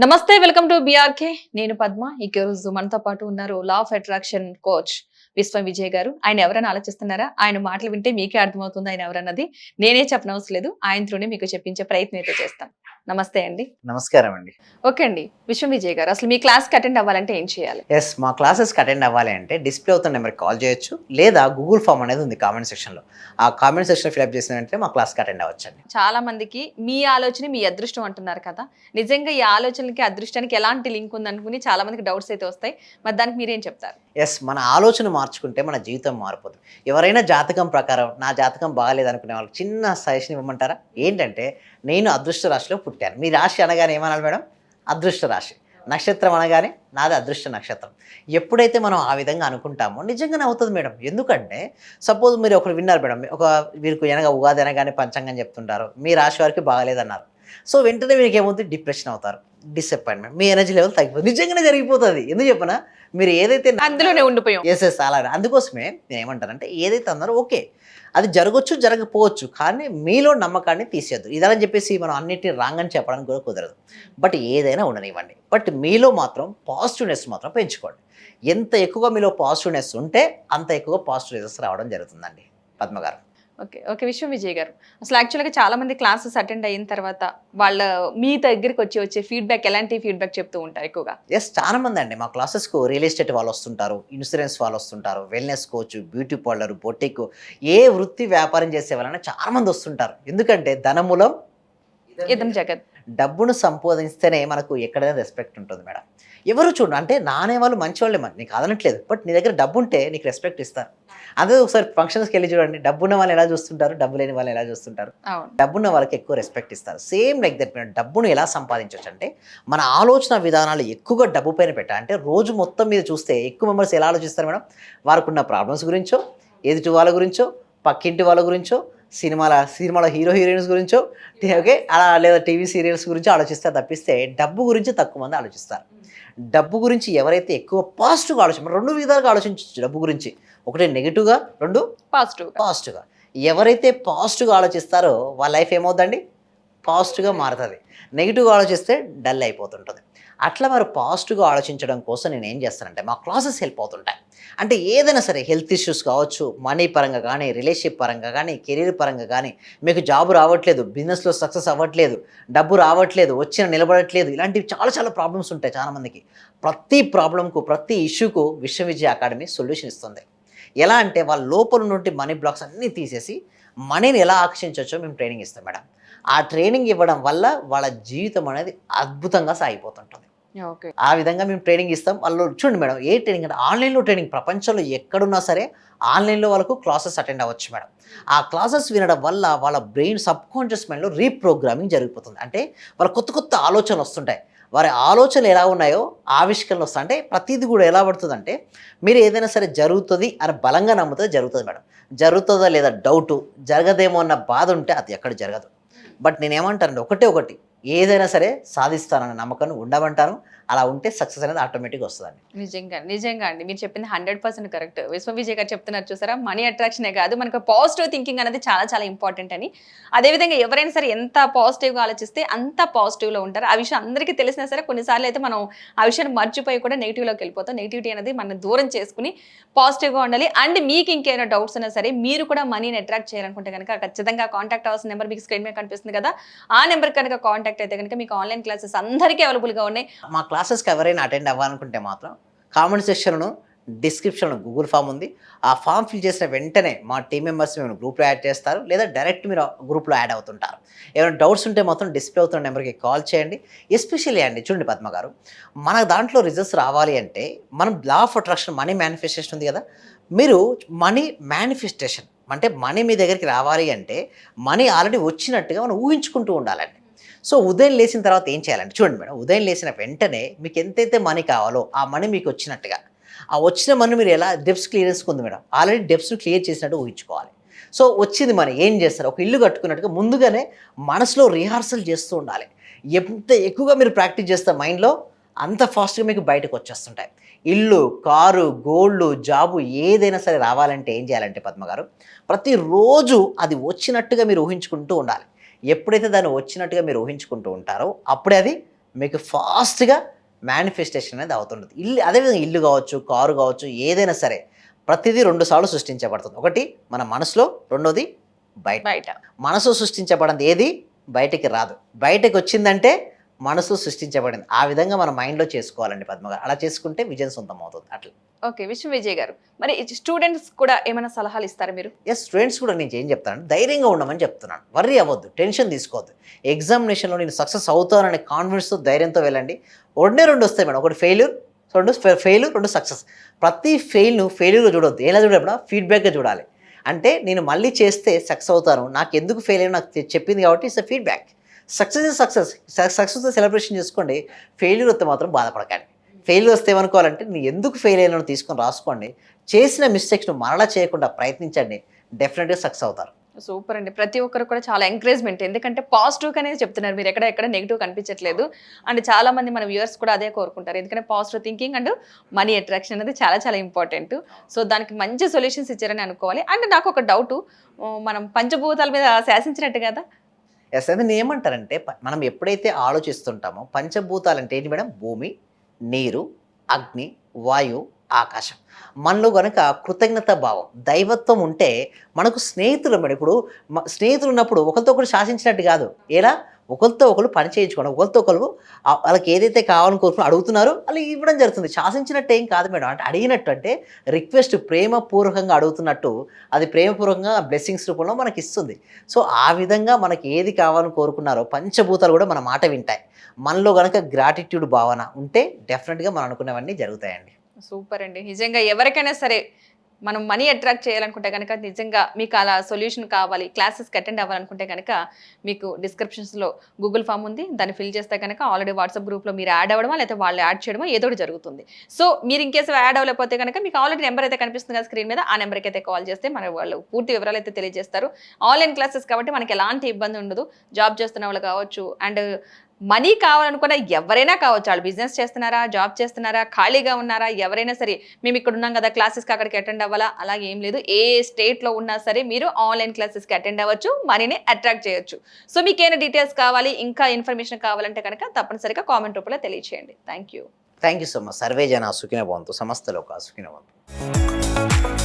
నమస్తే welcome to BRK నేను పద్మ ఈ రోజు మనతో పాటు ఉన్నారు లా ఆఫ్ అట్రాక్షన్ కోచ్ విశ్వం విజయ్ గారు. ఆయన ఎవరైనా ఆలోచిస్తున్నారా? ఆయన మాటలు వింటే మీకే అర్థమవుతుంది ఆయన ఎవరన్నది. నేనే చెప్పనవసరం లేదు, ఆయన త్రూనే మీకు చెప్పించే ప్రయత్నం అయితే చేస్తాను. నమస్తే అండి. నమస్కారం అండి. ఓకే అండి, విశ్వం విజయ్ గారు, అసలు మీ క్లాస్కి అటెండ్ అవ్వాలంటే ఏం చేయాలి? మా క్లాసెస్కి అటెండ్ అవ్వాలి అంటే డిస్ప్లే అవుతున్న నెంబర్కి కాల్ చేయొచ్చు, లేదా గూగుల్ ఫామ్ అనేది ఉంది కామెంట్ సెక్షన్లో. ఆ కామెంట్ సెక్షన్ ఫిల్అప్ చేసిన వెంటనే మా క్లాస్కి అటెండ్ అవ్వచ్చు అండి. చాలా మందికి మీ ఆలోచన మీ అదృష్టం అంటున్నారు కదా, నిజంగా ఈ ఆలోచనకి అదృష్టానికి ఎలాంటి లింక్ ఉంది అనుకుని చాలా మందికి డౌట్స్ అయితే వస్తాయి. మరి దానికి మీరేం చెప్తారు? మన ఆలోచన మార్చుకుంటే మన జీవితం మారిపోతుంది. ఎవరైనా జాతకం ప్రకారం నా జాతకం బాగాలేదు అనుకునే వాళ్ళకి చిన్న సజెషన్ ఇవ్వమంటారా? ఏంటంటే, నేను అదృష్ట రాశిలో పుట్టాను. మీ రాశి అనగానే ఏమనాలి మేడం? అదృష్ట రాశి. నక్షత్రం అనగానే నాది అదృష్ట నక్షత్రం. ఎప్పుడైతే మనం ఆ విధంగా అనుకుంటామో నిజంగానే అవుతుంది మేడం. ఎందుకంటే సపోజ్ మీరు ఒకరు విన్నారు మేడం, వీరికి వెనక ఉగాది అనగానే పంచాంగం చెప్తుంటారు, మీ రాశి వారికి బాగాలేదన్నారు. సో వెంటనే మీకు ఏమవుతుంది? డిప్రెషన్ అవుతారు, డిసప్పాయింట్మెంట్, మీ ఎనర్జీ లెవెల్ తగ్గిపోతుంది. నిజంగానే జరిగిపోతుంది. ఎందుకు చెప్పనా? మీరు ఏదైతే అందులోనే ఉండిపోయాం. ఎస్ అలా. అందుకోసమే నేను ఏమంటానంటే, ఏదైతే అన్నారో ఓకే, అది జరగచ్చు జరగకపోవచ్చు, కానీ మీలో నమ్మకాన్ని తీసేయద్దు. ఇదని చెప్పేసి మనం అన్నిటిని రాంగ్ అని చెప్పడానికి కూడా కుదరదు. బట్ ఏదైనా ఉండనివ్వండి, బట్ మీలో మాత్రం పాజిటివ్నెస్ మాత్రం పెంచుకోండి. ఎంత ఎక్కువగా మీలో పాజిటివ్నెస్ ఉంటే అంత ఎక్కువగా పాజిటివ్ రిజల్ట్స్ రావడం జరుగుతుందండి పద్మ గారు. ఓకే. ఓకే. విశ్వం విజయ్ గారు, అసలు యాక్చువల్‌గా చాలా మంది క్లాసెస్ అటెండ్ అయిన తర్వాత వాళ్ళ మీ దగ్గరికి వచ్చే ఫీడ్‌బ్యాక్ ఎలాంటి ఫీడ్‌బ్యాక్ చెప్తూ ఉంటారు ఎక్కువగా? చాలా మంది అండి మా క్లాసెస్కు రియల్ ఎస్టేట్ వాళ్ళు వస్తుంటారు, ఇన్సూరెన్స్ వాళ్ళు వస్తుంటారు, wellness coach, beauty parlour, boutique, ఏ వృత్తి వ్యాపారం చేసే వాళ్ళైనా చాలా మంది వస్తుంటారు. ఎందుకంటే ధనమూలం ఇదం జగత్. డబ్బును సంపాదిస్తేనే మనకు ఎక్కడైనా రెస్పెక్ట్ ఉంటుంది మేడం. ఎవరు చూడండి, అంటే నానే వాళ్ళు మంచివాళ్ళే, మరి నీకు కాదనట్లేదు, బట్ నీ దగ్గర డబ్బు ఉంటే నీకు రెస్పెక్ట్ ఇస్తారు. అదే ఒకసారి ఫంక్షన్స్కి వెళ్ళి చూడండి, డబ్బున్న వాళ్ళు ఎలా చూస్తుంటారు, డబ్బు లేని వాళ్ళు ఎలా చూస్తుంటారు. డబ్బున్న వాళ్ళకి ఎక్కువ రెస్పెక్ట్ ఇస్తారు. Same like that madam. డబ్బును ఎలా సంపాదించవచ్చు అంటే, మన ఆలోచన విధానాలు ఎక్కువగా డబ్బు పైన పెట్టాలి. అంటే రోజు మొత్తం మీద చూస్తే ఎక్కువ మెంబర్స్ ఎలా ఆలోచిస్తారు మేడం? వారికి ఉన్న ప్రాబ్లమ్స్ గురించో, ఎదుటి వాళ్ళ గురించో, పక్కింటి వాళ్ళ గురించో, సినిమాలో హీరో హీరోయిన్స్ గురించో, ఓకే, అలా లేదా టీవీ సీరియల్స్ గురించి ఆలోచిస్తారు తప్పిస్తే డబ్బు గురించి తక్కువ మంది ఆలోచిస్తారు. డబ్బు గురించి ఎవరైతే ఎక్కువ పాజిటివ్గా ఆలోచించారు, రెండు విధాలుగా ఆలోచించవచ్చు డబ్బు గురించి. ఒకటి నెగిటివ్గా, రెండు పాజిటివ్గా. ఎవరైతే పాజిటివ్గా ఆలోచిస్తారో వాళ్ళ లైఫ్ ఏమవుతుందండి? పాజిటివ్గా మారుతుంది. నెగిటివ్గా ఆలోచిస్తే డల్ అయిపోతుంటుంది. అట్లా మరి పాజిటివ్గా ఆలోచించడం కోసం నేను ఏం చేస్తానంటే, మా క్లాసెస్ హెల్ప్ అవుతుంటాయి. అంటే ఏదైనా సరే, హెల్త్ ఇష్యూస్ కావచ్చు, మనీ పరంగా కానీ, రిలేషన్షిప్ పరంగా కానీ, కెరీర్ పరంగా కానీ, మీకు జాబ్ రావట్లేదు, బిజినెస్లో సక్సెస్ అవ్వట్లేదు, డబ్బు రావట్లేదు, వచ్చిన నిలబడట్లేదు, ఇలాంటివి చాలా చాలా ప్రాబ్లమ్స్ ఉంటాయి చాలామందికి. ప్రతి ప్రాబ్లంకు, ప్రతి ఇష్యూకు విశ్వ విజయ అకాడమీ సొల్యూషన్ ఇస్తుంది. ఎలా అంటే, వాళ్ళ లోపల నుండి మనీ బ్లాక్స్ అన్నీ తీసేసి మనీని ఎలా ఆకర్షించవచ్చో మేము ట్రైనింగ్ ఇస్తాం మేడం. ఆ ట్రైనింగ్ ఇవ్వడం వల్ల వాళ్ళ జీవితం అనేది అద్భుతంగా సాగిపోతుంటుంది. ఆ విధంగా మేము ట్రైనింగ్ ఇస్తాం. వాళ్ళు చూడండి మేడం, ఏ ట్రైనింగ్ అంటే ఆన్లైన్లో ట్రైనింగ్. ప్రపంచంలో ఎక్కడున్నా సరే ఆన్లైన్లో వాళ్ళకు క్లాసెస్ అటెండ్ అవ్వచ్చు మేడం. ఆ క్లాసెస్ వినడం వల్ల వాళ్ళ బ్రెయిన్ సబ్కాన్షియస్ మైండ్లో రీప్రోగ్రామింగ్ జరుగుతుంది. అంటే వాళ్ళ కొత్త కొత్త ఆలోచనలు వస్తుంటాయి. వారి ఆలోచనలు ఎలా ఉన్నాయో ఆవిష్కరణలు వస్తాయి. అంటే ప్రతిదీ కూడా ఎలా పడుతుందంటే, మీరు ఏదైనా సరే జరుగుతుంది అని బలంగా నమ్మితే జరుగుతుంది మేడం. జరుగుతుందా లేదా డౌటు, జరగదేమో అన్న బాధ ఉంటే అది ఎక్కడ జరగదు. బట్ నేనేమంటానండి, ఒకటి ఏదైనా సరే సాధిస్తానన్న నమ్మకం ఉండమంటాను. అలా ఉంటే సక్సెస్ అనేది ఆటోమేటిక్గా వస్తుందండి. నిజంగా అండి, మీరు చెప్పింది 100% కరెక్ట్. విశ్వ విజయ్ గారు చెప్తున్నారు చూసారా, మనీ అట్రాక్షనే కాదు, మనకు పాజిటివ్ థింకింగ్ అనేది చాలా చాలా ఇంపార్టెంట్ అని. అదేవిధంగా ఎవరైనా సరే ఎంత పాజిటివ్గా ఆలోచిస్తే అంత పాజిటివ్లో ఉంటారు. ఆ విషయం అందరికీ తెలిసినా సరే కొన్నిసార్లు అయితే మనం ఆ విషయాన్ని మర్చిపోయి కూడా నెగిటివ్లోకి వెళ్ళిపోతాం. నెగిటివిటీ అనేది మనం దూరం చేసుకుని పాజిటివ్గా ఉండాలి. అండ్ మీకు ఇంకేమైనా డౌట్స్ ఉన్నా సరే, మీరు కూడా మనీని అట్రాక్ట్ చేయాలనుకుంటే కనుక ఖచ్చితంగా కాంటాక్ట్ అవ్వాల్సిన నెంబర్ మీకు స్క్రీన్ మీద కనిపిస్తుంది కదా, ఆ నెంబర్ కనుక కాంటాక్ట్ అయితే కనుక మీకు ఆన్లైన్ క్లాసెస్ అందరికీ అవైలబుల్గా ఉన్నాయి. మా క్లాసెస్కి ఎవరైనా అటెండ్ అవ్వాలనుకుంటే మాత్రం కామెంట్ సెక్షన్లో, డిస్క్రిప్షన్లో గూగుల్ ఫామ్ ఉంది. ఆ ఫామ్ ఫిల్ చేసిన వెంటనే మా టీం మెంబర్స్ మేము గ్రూప్లో యాడ్ చేస్తారు, లేదా డైరెక్ట్ మీరు గ్రూప్లో యాడ్ అవుతుంటారు. ఏమైనా డౌట్స్ ఉంటే మాత్రం డిస్ప్లే అవుతున్న నెంబర్కి కాల్ చేయండి. ఎస్పెషల్లీ అండి చూడండి పద్మ గారు, మన దాంట్లో రిజల్ట్స్ రావాలి అంటే మనం law of attraction, money manifestation ఉంది కదా, మీరు మనీ మేనిఫెస్టేషన్ అంటే మనీ మీ దగ్గరికి రావాలి అంటే మనీ ఆల్రెడీ వచ్చినట్టుగా మనం ఊహించుకుంటూ ఉండాలండి. సో ఉదయం లేచిన తర్వాత ఏం చేయాలంటే, చూడండి మేడం, ఉదయం లేచిన వెంటనే మీకు ఎంతైతే మనీ కావాలో ఆ మనీ మీకు వచ్చినట్టుగా, ఆ వచ్చిన మనీ మీరు ఎలా డెబ్ట్స్ క్లియరెన్స్ ఉంది మేడం, ఆల్రెడీ డెబ్ట్స్ను క్లియర్ చేసినట్టు ఊహించుకోవాలి. సో వచ్చింది మనీ ఏం చేస్తారు? ఒక ఇల్లు కట్టుకున్నట్టుగా ముందుగానే మనసులో రిహార్సల్ చేస్తూ ఉండాలి. ఎంత ఎక్కువగా మీరు ప్రాక్టీస్ చేస్తే మైండ్లో, అంత ఫాస్ట్గా మీకు బయటకు వచ్చేస్తుంటాయి. ఇల్లు, కారు, గోల్డ్, జాబు ఏదైనా సరే రావాలంటే ఏం చేయాలంటే పద్మ గారు, ప్రతిరోజు అది వచ్చినట్టుగా మీరు ఊహించుకుంటూ ఉండాలి. ఎప్పుడైతే దాన్ని వచ్చినట్టుగా మీరు ఊహించుకుంటూ ఉంటారో అప్పుడే అది మీకు ఫాస్ట్గా మేనిఫెస్టేషన్ అనేది అవుతుంటుంది. అదేవిధంగా ఇల్లు కావచ్చు, కారు కావచ్చు, ఏదైనా సరే ప్రతిదీ 2 సార్లు సృష్టించబడుతుంది. ఒకటి మన మనసులో, రెండోది బయట. బయట. మనసు సృష్టించబడింది ఏది బయటికి రాదు. బయటకు వచ్చిందంటే మనసు సృష్టించబడింది. ఆ విధంగా మన మైండ్లో చేసుకోవాలండి పద్మ గారు. అలా చేసుకుంటే విజయం సొంతం అవుతుంది అట్లా. ఓకే. విజయ్ గారు, మరి స్టూడెంట్స్ కూడా ఏమైనా సలహాలు ఇస్తారా మీరు? స్టూడెంట్స్ కూడా నేను ఏం చెప్తాను, ధైర్యంగా ఉండమని చెప్తున్నాను. వర్రీ అవ్వద్దు, టెన్షన్ తీసుకోవద్దు. ఎగ్జామినేషన్లో నేను సక్సెస్ అవుతాననే కాన్ఫిడెన్స్తో, ధైర్యంతో వెళ్ళండి. 2 వస్తాయి మేడం. ఒకటి ఫెయిల్యూర్, 2 సక్సెస్. ప్రతి ఫెయిల్యూర్ చూడొద్దు. ఎలా చూడప్పుడు ఫీడ్బ్యాక్గా చూడాలి. అంటే నేను మళ్ళీ చేస్తే సక్సెస్ అవుతాను, నాకు ఎందుకు ఫెయిల్ అయ్యి నాకు చెప్పింది కాబట్టి ఇట్స్ ఫీడ్బ్యాక్. సక్సెస్ ఇస్ సక్సెస్తో సెలబ్రేషన్ చేసుకోండి. ఫెయిల్యూర్ వస్తే మాత్రం బాధపడకండి. ఫెయిల్యూర్ వస్తే ఏమనుకోవాలంటే నేను ఎందుకు ఫెయిల్ అయినా తీసుకొని రాసుకోండి. చేసిన మిస్టేక్స్ను మరలా చేయకుండా ప్రయత్నించండి. డెఫినెట్గా సక్సెస్ అవుతారు. సూపర్ అండి. ప్రతి ఒక్కరు కూడా చాలా ఎంకరేజ్మెంట్. ఎందుకంటే పాజిటివ్ అనేది చెప్తున్నారు మీరు, ఎక్కడ నెగిటివ్ కనిపించట్లేదు. అండ్ చాలా మంది మన వ్యూవర్స్ కూడా అదే కోరుకుంటారు. ఎందుకంటే positive thinking and money attraction అనేది చాలా చాలా ఇంపార్టెంట్. సో దానికి మంచి సొల్యూషన్స్ ఇచ్చారని అనుకోవాలి. అండ్ నాకు ఒక డౌట్, మనం పంచభూతాల మీద శాసించినట్టు కదా? అది నేను ఏమంటారంటే మనం ఎప్పుడైతే ఆలోచిస్తుంటామో పంచభూతాలు అంటే ఏంటి మేడం? భూమి, నీరు, అగ్ని, వాయువు, ఆకాశం. మనలో గనక కృతజ్ఞత భావం, దైవత్వం ఉంటే మనకు స్నేహితులు మేడం. ఇప్పుడు స్నేహితులు ఉన్నప్పుడు ఒకరితో ఒకరు శాసించినట్టు కాదు. ఎలా? ఒకరితో ఒకరు పని చేయించుకోవడం, ఒకరితో ఒకరు వాళ్ళకి ఏదైతే కావాలని కోరుకుని అడుగుతున్నారో అలా ఇవ్వడం జరుగుతుంది. శాసించినట్టు ఏం కాదు మేడం. అంటే అడిగినట్టు, అంటే రిక్వెస్ట్, ప్రేమపూర్వకంగా అడుగుతున్నట్టు అది ప్రేమపూర్వకంగా బ్లెస్సింగ్స్ రూపంలో మనకి ఇస్తుంది. సో ఆ విధంగా మనకి ఏది కావాలని కోరుకున్నారో పంచభూతాలు కూడా మన మాట వింటాయి. మనలో గనక గ్రాటిట్యూడ్ భావన ఉంటే డెఫినెట్గా మనం అనుకున్నవన్నీ జరుగుతాయండి. సూపర్ అండి. నిజంగా ఎవరికైనా సరే మనం మనీ అట్రాక్ట్ చేయాలనుకుంటే కనుక, నిజంగా మీకు అలా సొల్యూషన్ కావాలి, క్లాసెస్కి అటెండ్ అవ్వాలనుకుంటే కనుక మీకు డిస్క్రిప్షన్స్లో గూగుల్ ఫామ్ ఉంది. దాన్ని ఫిల్ చేస్తే కనుక ఆల్రెడీ వాట్సాప్ గ్రూప్లో మీరు యాడ్ అవ్వడమా, లేకపోతే వాళ్ళు యాడ్ చేయడమో ఏదో ఒకటి జరుగుతుంది. సో మీరు ఇన్కేస్ యాడ్ అవ్వలేకపోతే కనుక మీకు ఆల్రెడీ నెంబర్ అయితే కనిపిస్తుంది కదా స్క్రీన్ మీద, ఆ నెంబర్కి అయితే కాల్ చేస్తే మన వాళ్ళు పూర్తి వివరాలు అయితే తెలియజేస్తారు. ఆన్లైన్ క్లాసెస్ కాబట్టి మనకి ఎలాంటి ఇబ్బంది ఉండదు. జాబ్ చేస్తున్న వాళ్ళు కావచ్చు, అండ్ మనీ కావాలనుకున్న ఎవరైనా కావచ్చు, వాళ్ళు బిజినెస్ చేస్తున్నారా, జాబ్ చేస్తున్నారా, ఖాళీగా ఉన్నారా, ఎవరైనా సరే మేము ఇక్కడ ఉన్నాం కదా క్లాసెస్కి అక్కడికి అటెండ్ అవ్వాలా, అలాగే ఏం లేదు. ఏ స్టేట్లో ఉన్నా సరే మీరు ఆన్లైన్ క్లాసెస్కి అటెండ్ అవ్వచ్చు, మనీని అట్రాక్ట్ చేయొచ్చు. సో మీకు ఏమైనా డీటెయిల్స్ కావాలి, ఇంకా ఇన్ఫర్మేషన్ కావాలంటే కనుక తప్పనిసరిగా కామెంట్ రూపంలో తెలియచేయండి. Thank you so much. Survey జన సుఖినో భవంతు, సమస్త లోకా సుఖినో భవంతు.